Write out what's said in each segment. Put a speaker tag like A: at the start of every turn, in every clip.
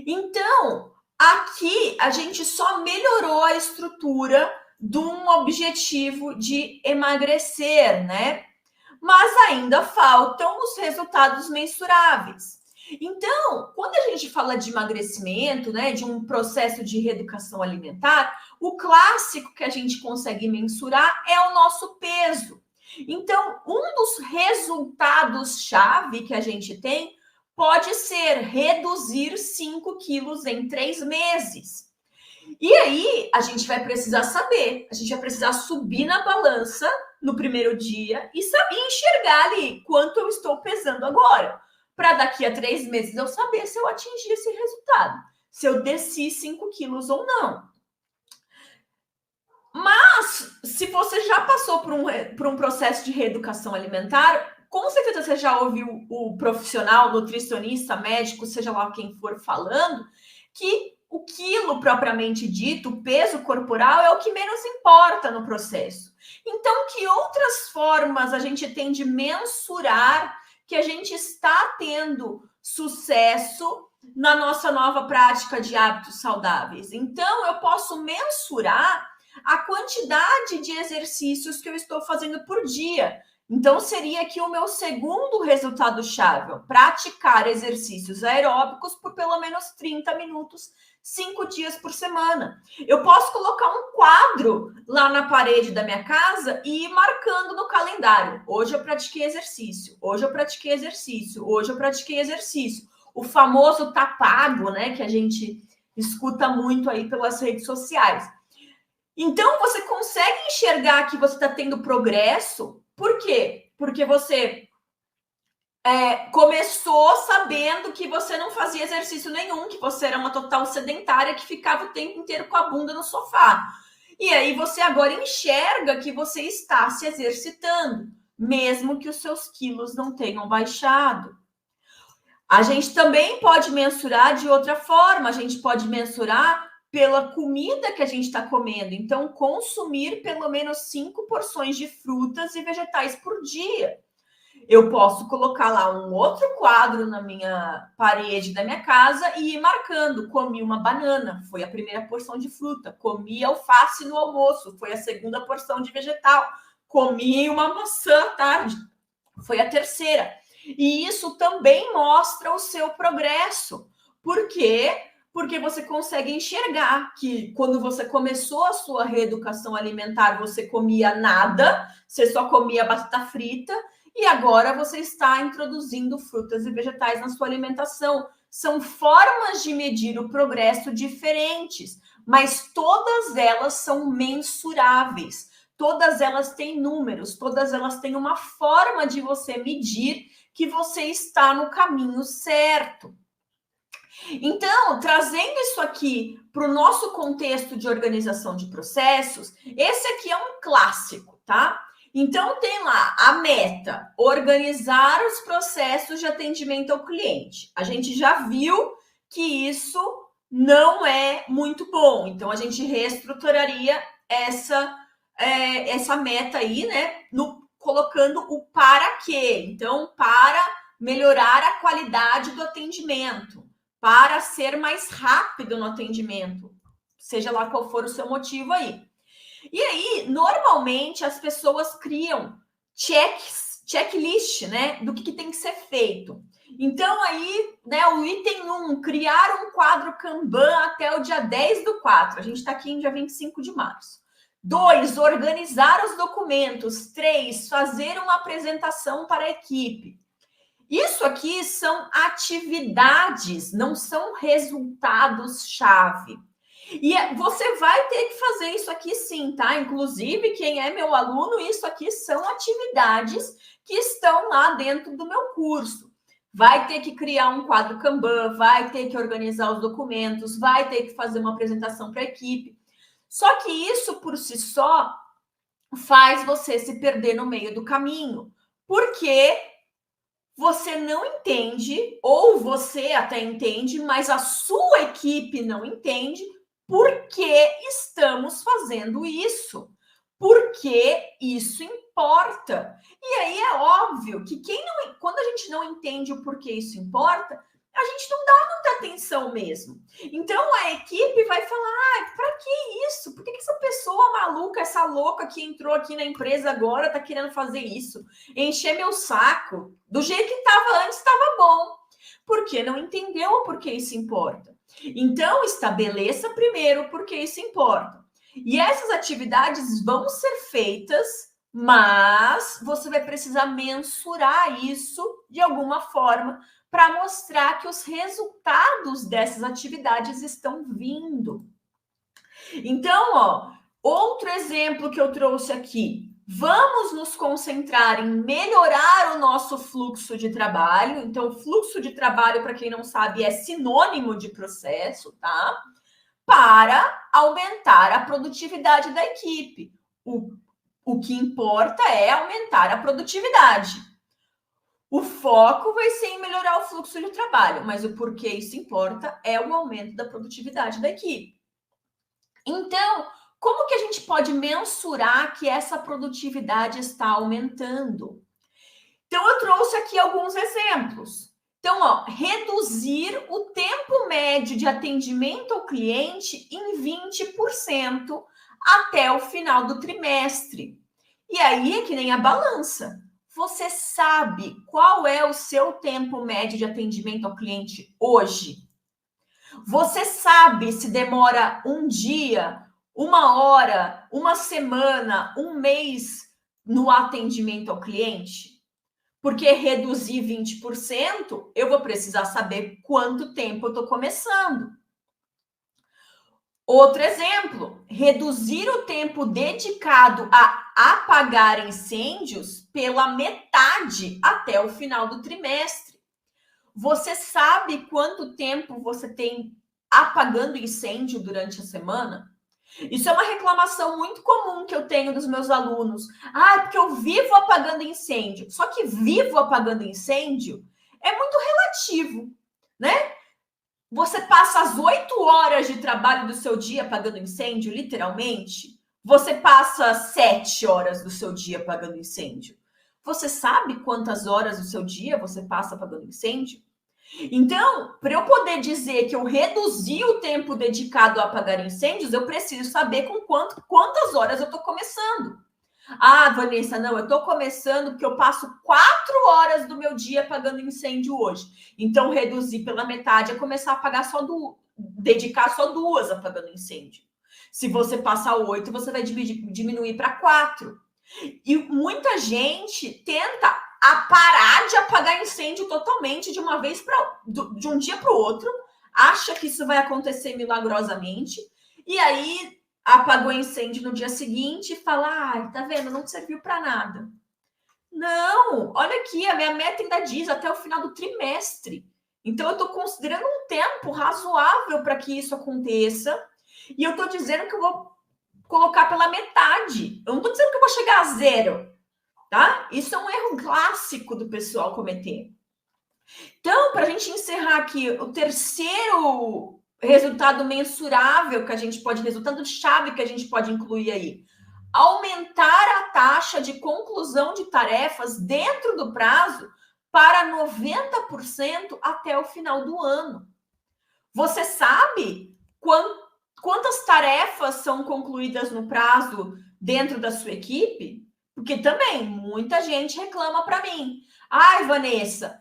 A: Então, aqui a gente só melhorou a estrutura de um objetivo de emagrecer, né? Mas ainda faltam os resultados mensuráveis. Então, quando a gente fala de emagrecimento, né, de um processo de reeducação alimentar, o clássico que a gente consegue mensurar é o nosso peso. Então, um dos resultados-chave que a gente tem pode ser reduzir 5 quilos em 3 meses. E aí, a gente vai precisar saber, a gente vai precisar subir na balança no primeiro dia e saber enxergar ali quanto eu estou pesando agora. Para daqui a 3 meses eu saber se eu atingi esse resultado, se eu desci 5 quilos ou não. Mas, se você já passou por um processo de reeducação alimentar, com certeza você já ouviu o profissional, nutricionista, médico, seja lá quem for falando, que o quilo propriamente dito, o peso corporal, é o que menos importa no processo. Então, que outras formas a gente tem de mensurar que a gente está tendo sucesso na nossa nova prática de hábitos saudáveis? Então, eu posso mensurar a quantidade de exercícios que eu estou fazendo por dia. Então, seria aqui o meu segundo resultado-chave: praticar exercícios aeróbicos por pelo menos 30 minutos, 5 dias por semana. Eu posso colocar um quadro lá na parede da minha casa e ir marcando no calendário. Hoje eu pratiquei exercício, hoje eu pratiquei exercício, hoje eu pratiquei exercício. O famoso tá pago, né, que a gente escuta muito aí pelas redes sociais. Então, você consegue enxergar que você está tendo progresso. Por quê? Porque você começou sabendo que você não fazia exercício nenhum, que você era uma total sedentária que ficava o tempo inteiro com a bunda no sofá. E aí você agora enxerga que você está se exercitando, mesmo que os seus quilos não tenham baixado. A gente também pode mensurar de outra forma, a gente pode mensurar pela comida que a gente está comendo. Então, consumir pelo menos 5 porções de frutas e vegetais por dia. Eu posso colocar lá um outro quadro na minha parede da minha casa e ir marcando. Comi uma banana, foi a primeira porção de fruta. Comi alface no almoço, foi a segunda porção de vegetal. Comi uma maçã à tarde, foi a terceira. E isso também mostra o seu progresso. Por quê? Porque você consegue enxergar que quando você começou a sua reeducação alimentar, você comia nada, você só comia batata frita, e agora você está introduzindo frutas e vegetais na sua alimentação. São formas de medir o progresso diferentes, mas todas elas são mensuráveis. Todas elas têm números, todas elas têm uma forma de você medir que você está no caminho certo. Então, trazendo isso aqui para o nosso contexto de organização de processos, esse aqui é um clássico, tá? Então, tem lá a meta: organizar os processos de atendimento ao cliente. A gente já viu que isso não é muito bom, então a gente reestruturaria essa meta aí, né? Colocando o para quê. Então, para melhorar a qualidade do atendimento, para ser mais rápido no atendimento, seja lá qual for o seu motivo aí. E aí, normalmente, as pessoas criam checklist, né, do que tem que ser feito. Então, aí, né, o item 1, criar um quadro Kanban até o dia 10/4. A gente está aqui em dia 25 de março. 2, organizar os documentos. 3, fazer uma apresentação para a equipe. Isso aqui são atividades, não são resultados-chave. E você vai ter que fazer isso aqui sim, tá? Inclusive, quem é meu aluno, isso aqui são atividades que estão lá dentro do meu curso. Vai ter que criar um quadro Kanban, vai ter que organizar os documentos, vai ter que fazer uma apresentação para a equipe. Só que isso por si só faz você se perder no meio do caminho. Porque você não entende, ou você até entende, mas a sua equipe não entende por que estamos fazendo isso. Porque isso importa. E aí é óbvio que quando a gente não entende o porquê isso importa, a gente não dá muita atenção mesmo. Então a equipe vai falar: para que isso? Por que essa pessoa maluca, essa louca que entrou aqui na empresa agora tá querendo fazer isso? Encher meu saco. Do jeito que estava antes, estava bom. Porque não entendeu o porquê isso importa. Então, estabeleça primeiro o porquê isso importa. E essas atividades vão ser feitas, mas você vai precisar mensurar isso de alguma forma para mostrar que os resultados dessas atividades estão vindo. Então, ó, outro exemplo que eu trouxe aqui. Vamos nos concentrar em melhorar o nosso fluxo de trabalho. Então, fluxo de trabalho, para quem não sabe, é sinônimo de processo, tá? Para aumentar a produtividade da equipe. O que importa é aumentar a produtividade. O foco vai ser em melhorar o fluxo de trabalho, mas o porquê isso importa é o aumento da produtividade da equipe. Então, como que a gente pode mensurar que essa produtividade está aumentando? Então, eu trouxe aqui alguns exemplos. Então, ó, reduzir o tempo médio de atendimento ao cliente em 20% até o final do trimestre. E aí é que nem a balança. Você sabe qual é o seu tempo médio de atendimento ao cliente hoje? Você sabe se demora um dia, uma hora, uma semana, um mês no atendimento ao cliente? Porque reduzir 20%, eu vou precisar saber quanto tempo eu estou começando. Outro exemplo, reduzir o tempo dedicado a apagar incêndios pela metade até o final do trimestre. Você sabe quanto tempo você tem apagando incêndio durante a semana? Isso é uma reclamação muito comum que eu tenho dos meus alunos. Ah, porque eu vivo apagando incêndio. Só que vivo apagando incêndio é muito relativo, né? Você passa as 8 horas de trabalho do seu dia apagando incêndio, literalmente. Você passa 7 horas do seu dia apagando incêndio. Você sabe quantas horas do seu dia você passa apagando incêndio? Então, para eu poder dizer que eu reduzi o tempo dedicado a apagar incêndios, eu preciso saber com quantas horas eu estou começando. Ah, Vanessa, não, eu estou começando porque eu passo 4 horas do meu dia apagando incêndio hoje. Então, reduzir pela metade é começar a apagar dedicar só 2 apagando incêndio. Se você passar 8, você vai diminuir para 4. E muita gente tenta parar de apagar incêndio totalmente de uma vez de um dia para o outro, acha que isso vai acontecer milagrosamente, e aí apagou incêndio no dia seguinte e fala: tá vendo, não serviu para nada. Não, olha aqui, a minha meta ainda diz até o final do trimestre. Então eu estou considerando um tempo razoável para que isso aconteça, e eu estou dizendo que eu vou colocar pela metade. Eu não estou dizendo que eu vou chegar a 0, tá? Isso é um erro clássico do pessoal cometer. Então, para a gente encerrar aqui, o terceiro resultado mensurável que a gente pode, resultado chave que a gente pode incluir aí, aumentar a taxa de conclusão de tarefas dentro do prazo para 90% até o final do ano. Você sabe quantas tarefas são concluídas no prazo dentro da sua equipe? Porque também muita gente reclama para mim. Ai, Vanessa,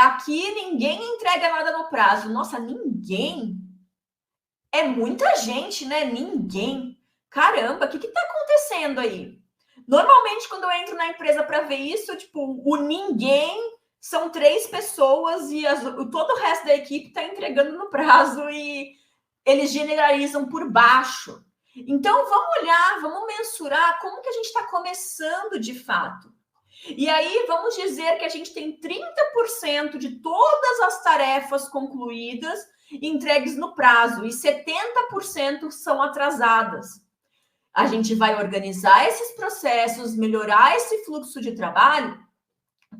A: aqui ninguém entrega nada no prazo. Nossa, ninguém? É muita gente, né? Ninguém. Caramba, o que está acontecendo aí? Normalmente, quando eu entro na empresa para ver isso, tipo, o ninguém são 3 pessoas e todo o resto da equipe está entregando no prazo e eles generalizam por baixo. Então, vamos olhar, vamos mensurar como que a gente está começando de fato. E aí, vamos dizer que a gente tem 30% de todas as tarefas concluídas entregues no prazo e 70% são atrasadas. A gente vai organizar esses processos, melhorar esse fluxo de trabalho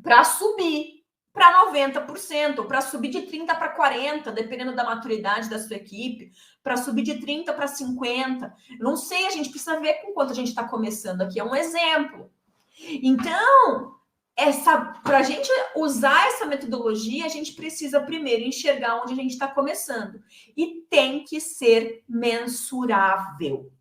A: para subir para 90%, para subir de 30% para 40%, dependendo da maturidade da sua equipe, para subir de 30% para 50%. Não sei, a gente precisa ver com quanto a gente está começando aqui, é um exemplo. Então, para a gente usar essa metodologia, a gente precisa primeiro enxergar onde a gente está começando. E tem que ser mensurável.